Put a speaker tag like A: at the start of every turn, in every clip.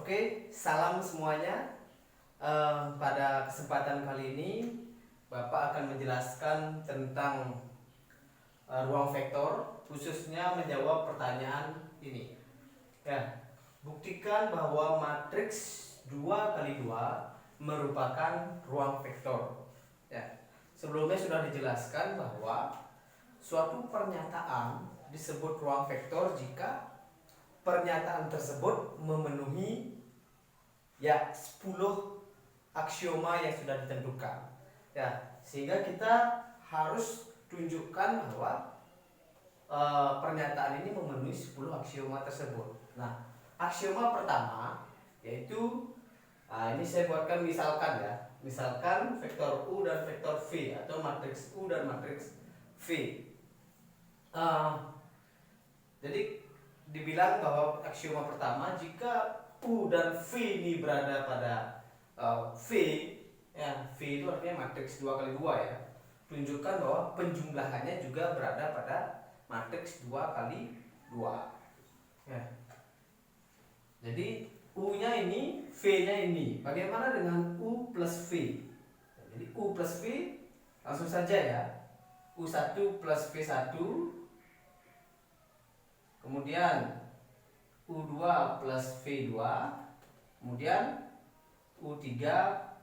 A: Oke, salam semuanya. Pada kesempatan kali ini Bapak akan menjelaskan tentang ruang vektor, khususnya menjawab pertanyaan ini. Ya, buktikan bahwa matriks 2 kali 2 merupakan ruang vektor. Ya, sebelumnya sudah dijelaskan bahwa suatu pernyataan disebut ruang vektor jika pernyataan tersebut memenuhi 10 aksioma yang sudah ditentukan. Ya, sehingga kita harus tunjukkan bahwa pernyataan ini memenuhi 10 aksioma tersebut. Nah, aksioma pertama yaitu ini saya buatkan misalkan ya. Misalkan vektor U dan vektor V atau matriks U dan matriks V. Jadi dibilang bahwa aksioma pertama, jika U dan V ini berada pada V, ya, V itu artinya matriks 2 kali 2 ya. Tunjukkan bahwa penjumlahannya juga berada pada matriks 2 kali 2. Ya. Jadi U-nya ini, V-nya ini. Bagaimana dengan U plus V? Jadi U plus V langsung saja ya. U1 plus V1, kemudian U2 plus V2, kemudian U3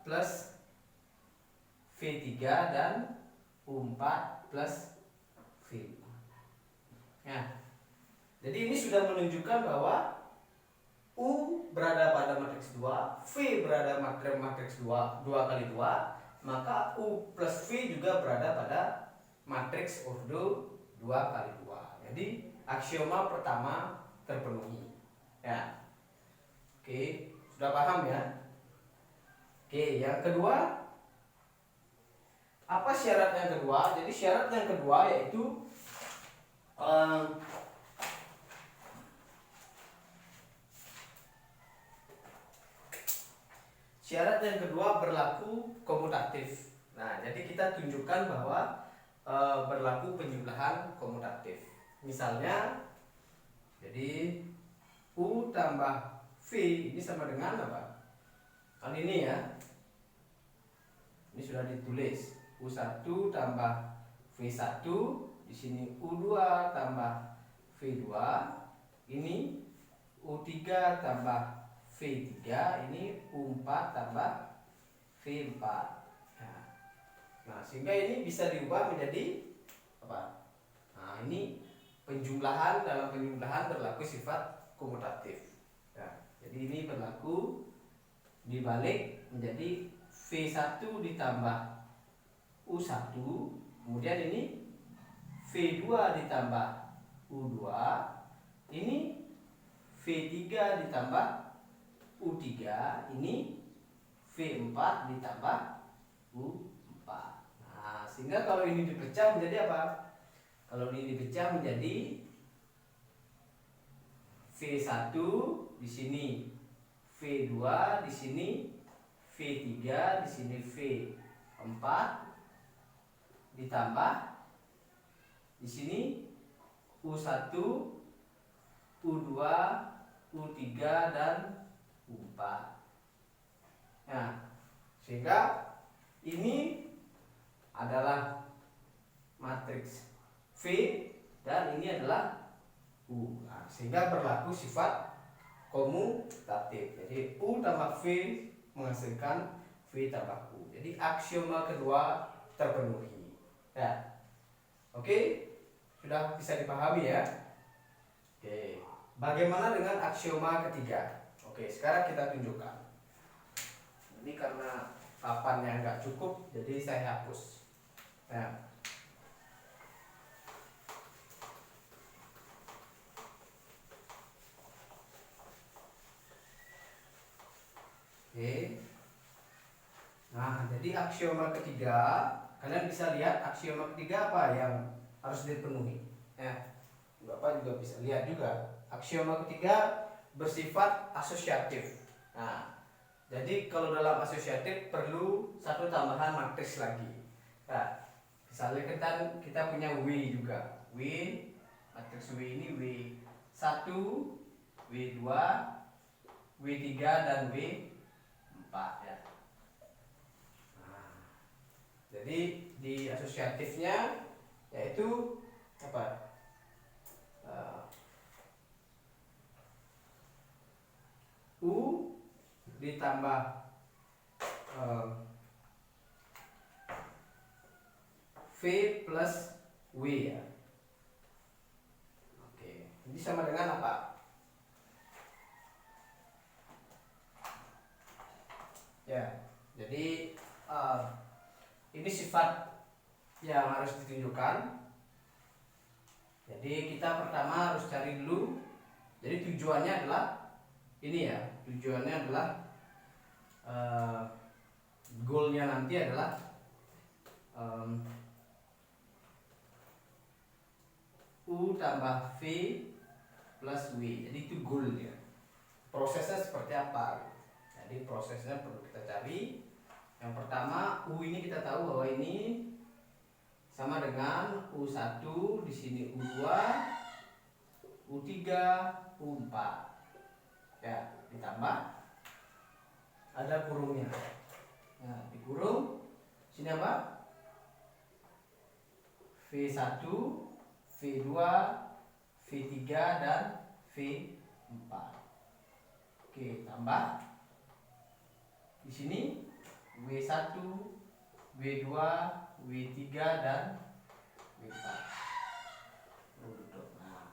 A: plus V3 dan U4 plus V4. Ya. Jadi ini sudah menunjukkan bahwa U berada pada matriks 2, V berada pada matriks 2 kali 2, maka U plus V juga berada pada matriks ordo 2 kali 2. Jadi aksioma pertama terpenuhi. Ya. Oke, sudah paham ya? Oke, yang kedua, apa syarat yang kedua? Jadi syarat yang kedua yaitu syarat yang kedua berlaku komutatif. Nah, jadi kita tunjukkan bahwa berlaku penjumlahan komutatif. Misalnya, jadi U tambah V ini sama dengan apa? Kan ini ya. Ini sudah ditulis. U1 tambah V1, di sini U2 tambah V2, ini U3 tambah V3, ini U4 tambah V4. Nah, sehingga ini bisa diubah menjadi apa? Nah, ini penjumlahan, dalam penjumlahan berlaku sifat komutatif. Ya, jadi ini berlaku dibalik menjadi V1 ditambah U1, kemudian ini V2 ditambah U2, ini V3 ditambah U3, ini V4 ditambah U4. Nah, sehingga kalau ini dipecah menjadi apa? Kalau ini dipecah menjadi V1 di sini, V2 di sini, V3 di sini, V4 ditambah di sini U1, U2, U3 dan U4. Nah, sehingga ini adalah matriks V dan ini adalah U. Nah, sehingga berlaku sifat komutatif. Jadi U tambah V menghasilkan V tambah U. Jadi aksioma kedua terpenuhi. Ya. Oke, sudah bisa dipahami ya. Oke, bagaimana dengan aksioma ketiga? Oke, sekarang kita tunjukkan. Ini karena papannya nggak cukup, jadi saya hapus. Ya. Oke. Nah, jadi aksioma ketiga, kalian bisa lihat aksioma ketiga apa yang harus dipenuhi. Ya, Bapak juga bisa lihat juga. Aksioma ketiga bersifat asosiatif. Nah, jadi kalau dalam asosiatif perlu satu tambahan matriks lagi. Nah, misalnya kita punya W juga. W, matriks W ini W1, W2, W3 dan W4 ya. Nah, jadi di asosiatifnya yaitu apa? U ditambah V plus W ya. Oke, ini sama dengan apa? Ya, jadi ini sifat yang harus ditunjukkan. Jadi kita pertama harus cari dulu. Jadi tujuannya adalah ini ya. Tujuannya adalah goalnya nanti adalah U tambah V plus W. Jadi itu goalnya. Prosesnya seperti apa? Jadi prosesnya perlu kita cari. Yang pertama U ini kita tahu bahwa ini sama dengan U1, di sini U2, U3, U4. Ya, ditambah ada kurungnya. Nah, dikurung sini apa? V1, V2, V3 dan V4. Oke, tambah di sini W1, W2, W3 dan W4. Nah,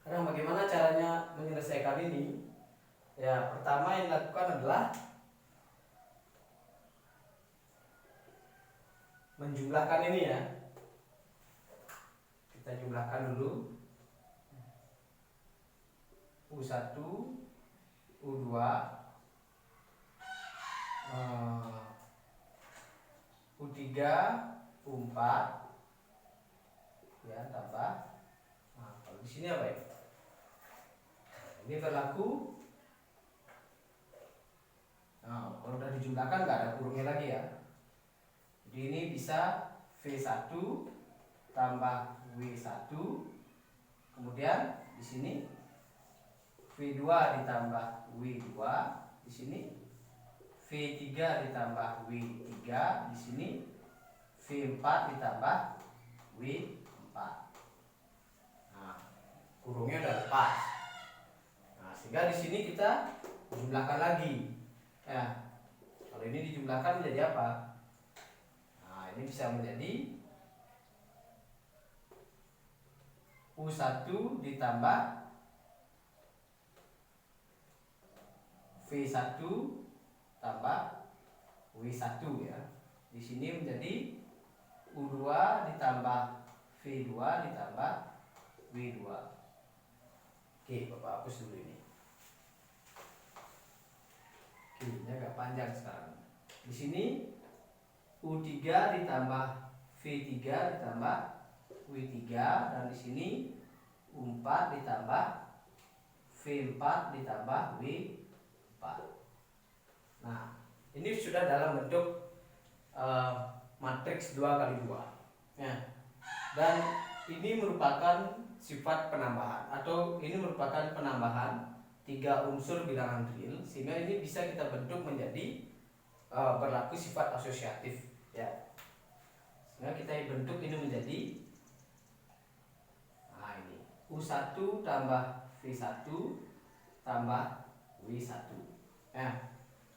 A: sekarang bagaimana caranya menyelesaikan ini? Ya, pertama yang dilakukan adalah menjumlahkan ini ya. Kita jumlahkan dulu. U1, U2, U3, U4 ya, tambah. Nah, kalau di sini apa ya? Ini berlaku. Nah, kalau udah dijumlahkan nggak ada kurungnya lagi ya. Jadi ini bisa V1 tambah W1. Kemudian di sini V2 ditambah W2, di sini V3 ditambah W3, di sini V4 ditambah W4. Nah, kurungnya udah lepas. Nah, sehingga di sini kita jumlahkan lagi. Ya, kalau ini dijumlahkan menjadi apa? Nah, ini bisa menjadi U1 ditambah V1 tambah W1 ya. Di sini menjadi U2 ditambah V2 ditambah W2. Oke, Bapak hapus dulu ini. Oke, ini agak panjang sekarang. Di sini U3 ditambah V3 ditambah W3, dan di sini U4 ditambah V4 ditambah W4. Nah, ini sudah dalam bentuk matriks 2x2 ya. Dan ini merupakan sifat penambahan, atau ini merupakan penambahan 3 unsur bilangan real, sehingga ini bisa kita bentuk menjadi berlaku sifat asosiatif ya. Sehingga kita bentuk ini menjadi, nah ini U1 tambah V1 tambah W1 ya.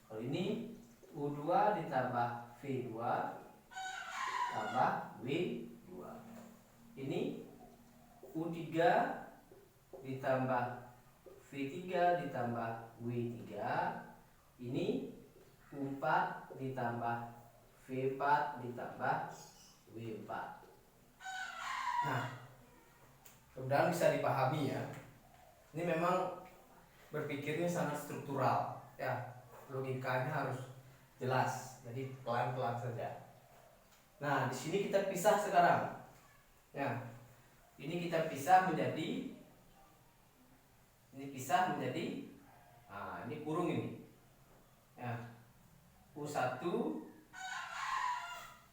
A: Kalau ini U2 ditambah V2 tambah W2. Ini U3 ditambah V3 ditambah W3. Ini U4 ditambah V4 ditambah W4. Nah, mudah-mudahan bisa dipahami ya. Ini memang berpikirnya sangat struktural ya. Logikanya harus jelas. Jadi pelan-pelan saja. Nah, di sini kita pisah sekarang. Ya. Ini kita pisah menjadi, nah, ini kurung ini. Ya. U1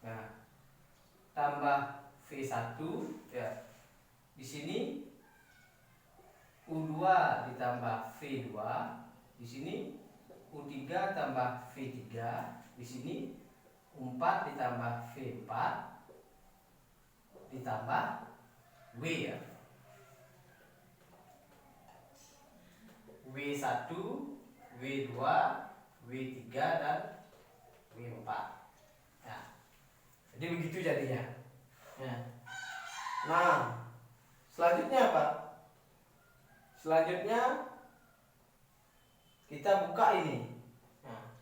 A: nah, tambah V1 ya. Di sini U2 ditambah V2, di sini U3 tambah V3, di sini U4 ditambah V4 ditambah W ya. W1, W2, W3 dan W4. Nah, jadi begitu jadinya. Nah, selanjutnya apa? Selanjutnya kita buka ini. Nah,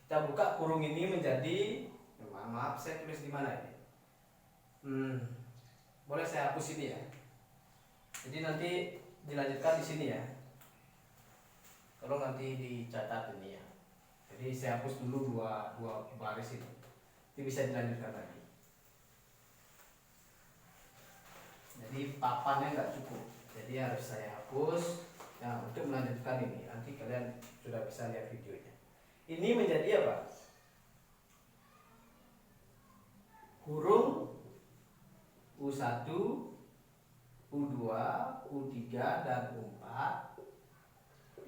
A: kita buka kurung ini menjadi, maaf saya tulis di mana ini? Boleh saya hapus ini ya. Jadi nanti dilanjutkan di sini ya. Kalau nanti dicatat ini ya. Jadi saya hapus dulu dua baris ini. Itu bisa dilanjutkan lagi. Jadi papannya nggak cukup. Jadi harus saya hapus. Nah, untuk melanjutkan ini nanti kalian sudah bisa lihat videonya. Ini menjadi apa? Kurung U1, U2, U3 dan U4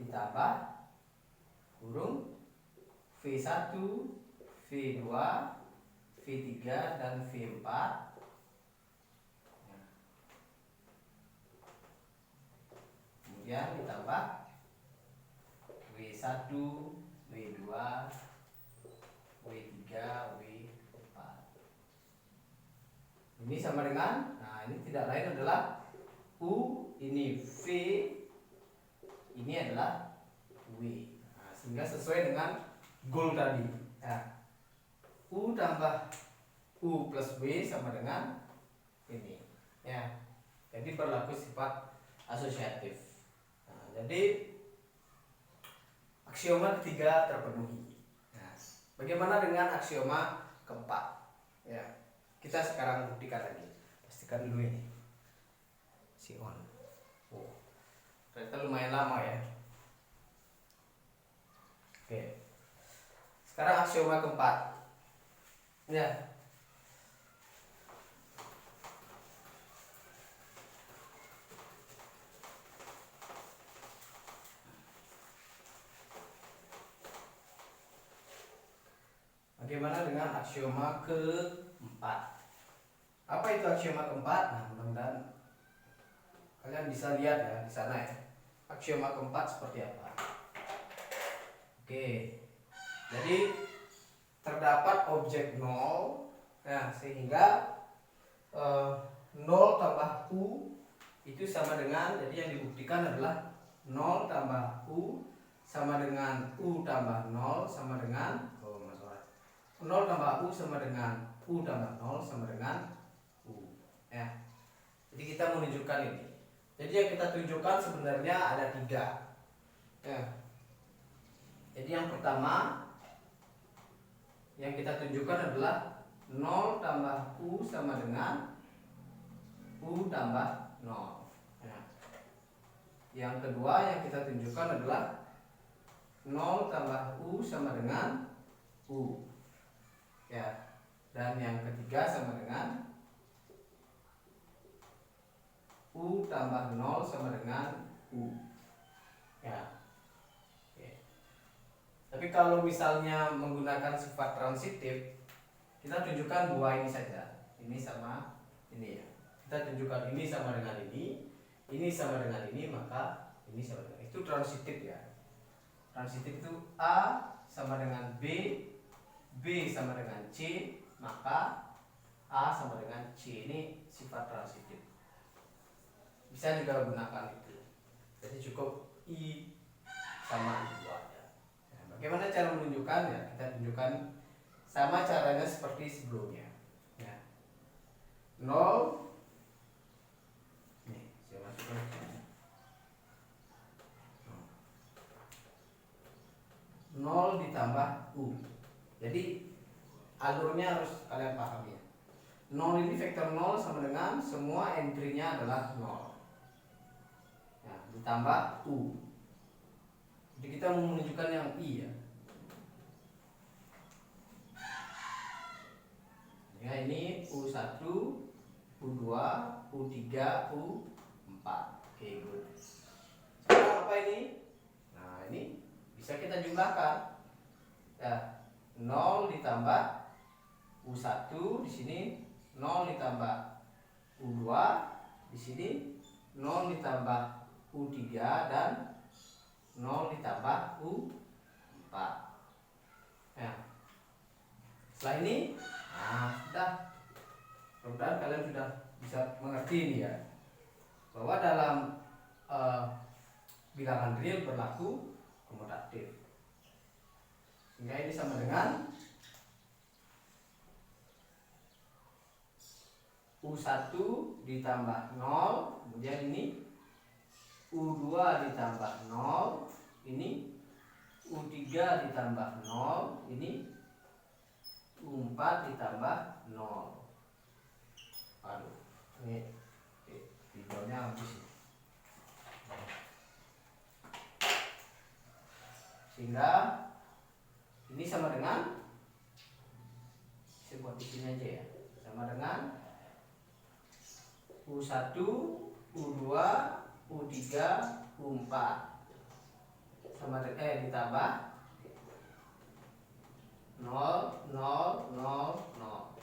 A: ditambah kurung V1, V2, V3 dan V4 kemudian ditambah W1, W2, W3, W4. Ini sama dengan, nah ini tidak lain adalah U, ini V, ini adalah W. Nah, sehingga sesuai dengan goal tadi. Nah, U tambah U plus W sama dengan ini. Ya, jadi berlaku sifat asosiatif. Nah, jadi aksioma ketiga terpenuhi. Nah, bagaimana dengan aksioma keempat? Ya, kita sekarang buktikan lagi. Pastikan dulu ini si on. Oh, ternyata lumayan lama ya. Oke. Sekarang aksioma keempat. Ya. Bagaimana dengan aksioma keempat? Apa itu aksioma keempat? Nah, mudah-mudahan kalian bisa lihat ya di sana ya. Aksioma keempat seperti apa? Oke. Jadi terdapat objek 0, nah sehingga 0 tambah U itu sama dengan, jadi yang dibuktikan adalah 0 tambah U sama dengan U tambah 0 sama dengan 0 tambah U sama dengan U tambah 0 sama dengan U ya. Jadi kita menunjukkan ini. Jadi yang kita tunjukkan sebenarnya ada 3 ya. Jadi yang pertama yang kita tunjukkan adalah 0 tambah U sama dengan U tambah 0 ya. Yang kedua yang kita tunjukkan adalah 0 tambah U sama dengan U ya. Dan yang ketiga sama dengan U tambah 0 sama dengan U ya. Tapi kalau misalnya menggunakan sifat transitif, kita tunjukkan dua ini saja. Ini sama ini ya. Kita tunjukkan ini sama dengan ini sama dengan ini, maka ini sama dengan itu transitif ya. Transitif itu A sama dengan B, B sama dengan C, maka A sama dengan C. Ini sifat transitif. Bisa juga gunakan itu. Jadi cukup I sama I2. Bagaimana cara menunjukkannya? Kita tunjukkan sama caranya seperti sebelumnya. Ya. 0 nih, saya masukkan 0 ditambah U. Jadi alurnya harus kalian pahami. 0 ini vektor 0 sama dengan semua entry-nya adalah 0. Nah, ditambah U. Jadi kita mau menunjukkan yang I ya. Ya ini U1, U2, U3, U4. Oke, good. apa ini? Nah, ini bisa kita jumlahkan. Ya, 0 ditambah U1 di sini, 0 ditambah U2 di sini, 0 ditambah U3 dan 0 ditambah U4. Ya. Setelah ini, nah sudah. Mudah-mudahan kalian sudah bisa mengerti ini ya, bahwa dalam bilangan real berlaku komutatif. Sehingga ini sama dengan U1 ditambah 0, kemudian ini U2 ditambah 0, ini U3 ditambah 0, ini U4 ditambah 0. Aduh, ini videonya habis. Sehingga ini sama dengan, saya buat di sini aja ya, sama dengan U1, U2, U3, U4 sama ditambah 0, 0, 0, 0.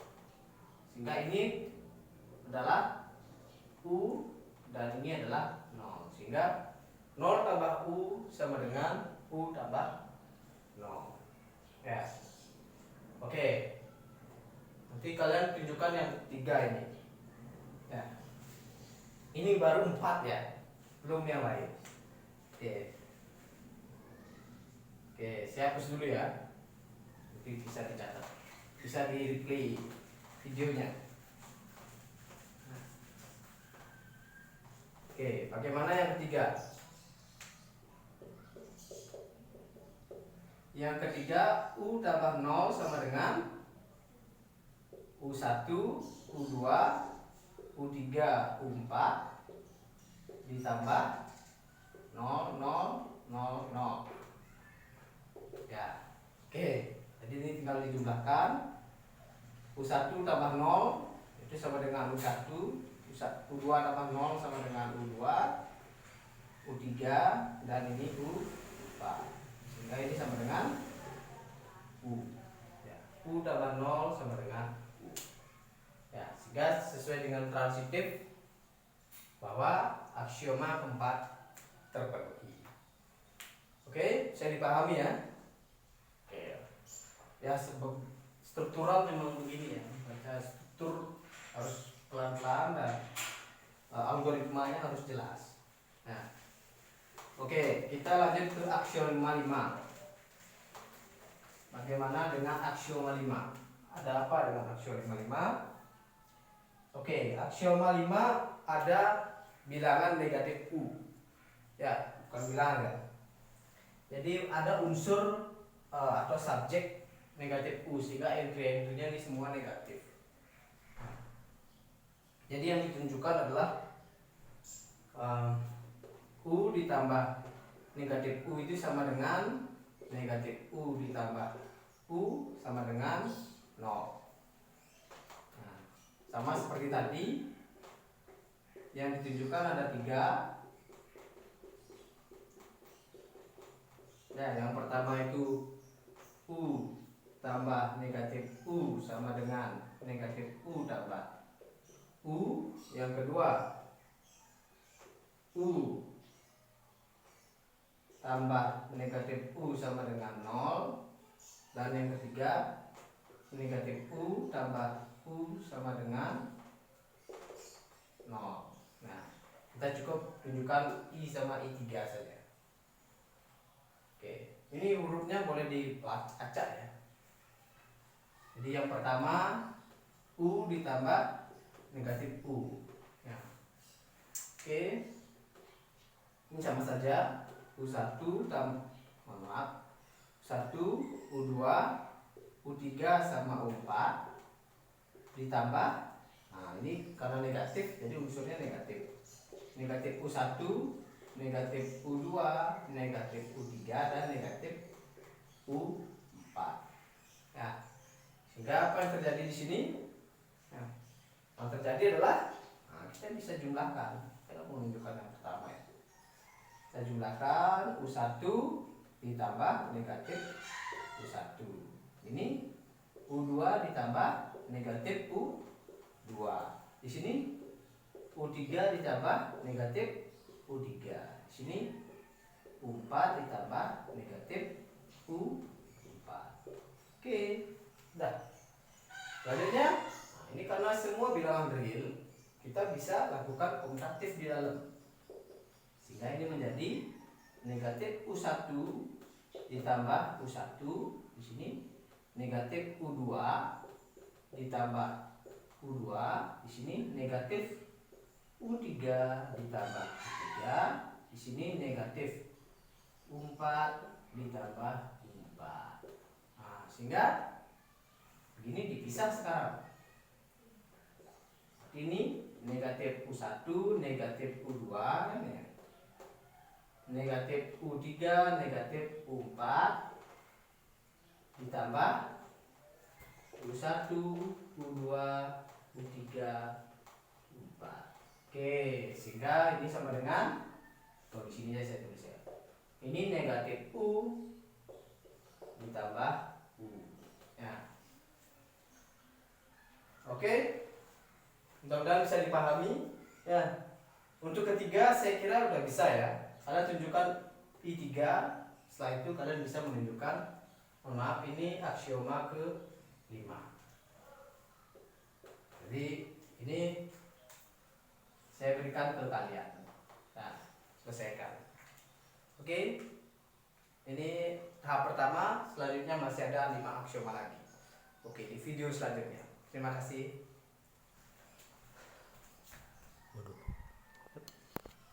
A: Sehingga ini adalah U dan ini adalah 0. Sehingga 0 tambah U sama dengan U tambah 0. Ya. Oke. Nanti kalian tunjukkan yang ketiga ini. Ya. Ini baru 4 ya. Belum yang lain. Oke. Oke, saya hapus dulu ya. Nanti bisa dicatat. Bisa di replay videonya. Oke, bagaimana yang ketiga? Yang ketiga, U tambah 0 sama dengan U1, U2, U3, U4 ditambah 0, 0, 0, 0. Ya, oke. Jadi ini tinggal dijumlahkan. U1 tambah 0 itu sama dengan U1, U2 tambah 0 sama dengan U2, U3 dan ini U4. Sehingga ini sama dengan U. Ya, U tambah 0 sama dengan U. Ya, sehingga sesuai dengan transitif bahwa aksioma keempat terpenuhi. Oke, saya dipahami ya. Oke. Ya, struktural memang begini ya. Baca struktur harus pelan-pelan dan algoritmanya harus jelas. Nah, oke, kita lanjut ke aksioma 5. Bagaimana dengan aksioma 5? Ada apa dengan aksioma 5? Oke, aksioma 5 ada bilangan negatif U. Ya, bukan bilangan ya. Jadi ada unsur atau subjek negatif U, sehingga entry-entrynya ini semua negatif. Jadi yang ditunjukkan adalah U ditambah negatif U itu sama dengan negatif U ditambah U sama dengan 0. Nah, sama seperti tadi, yang ditunjukkan ada 3. Ya, yang pertama itu U tambah negatif U sama dengan negatif U tambah U. Yang kedua U tambah negatif U sama dengan 0. Dan yang ketiga negatif U tambah U sama dengan 0. Nah, kita cukup tunjukkan I sama I3 saja. Oke, ini hurufnya boleh diacak ya. Jadi yang pertama U ditambah negatif U ya. Oke, ini sama saja. U1 tambah, maaf, U1, U2, U3 sama U4 ditambah, nah ini karena negatif jadi unsurnya negatif. Negatif U1, negatif U2, negatif U3 dan negatif U4. Ya. Sehingga apa yang terjadi di sini? Nah, yang terjadi adalah kita bisa jumlahkan. Kita menunjukkan yang pertama ya. Saya jumlahkan U1 ditambah negatif U1. Ini U2 ditambah negatif U2. Di sini U3 ditambah negatif U3. Di sini U4 ditambah negatif U4. Oke, udah. Selanjutnya, ini karena semua bilangan real, kita bisa lakukan komutatif di dalam. Sehingga ini menjadi negatif U1 ditambah U1. Di sini negatif U2 ditambah U2. Di sini negatif U3 ditambah U3. Di sini negatif U4 ditambah U4. Nah, sehingga begini dipisah sekarang. Ini negatif U1, negatif U2 kan ya. Negatif U3, negatif U4 ditambah U1, U2, U3, U4. Oke, sehingga ini sama dengan, di sini saya tulis ya. Ini negatif U ditambah U. Ya. Oke. Mudah-mudahan bisa dipahami. Ya. Untuk ketiga saya kira udah bisa ya. Kalian tunjukkan I3. Setelah itu kalian bisa menunjukkan, maaf, ini aksioma ke-5. Jadi ini saya berikan ke kalian. Nah, selesaikan. Oke. Ini tahap pertama. Selanjutnya masih ada 5 aksioma lagi. Oke, di video selanjutnya. Terima kasih.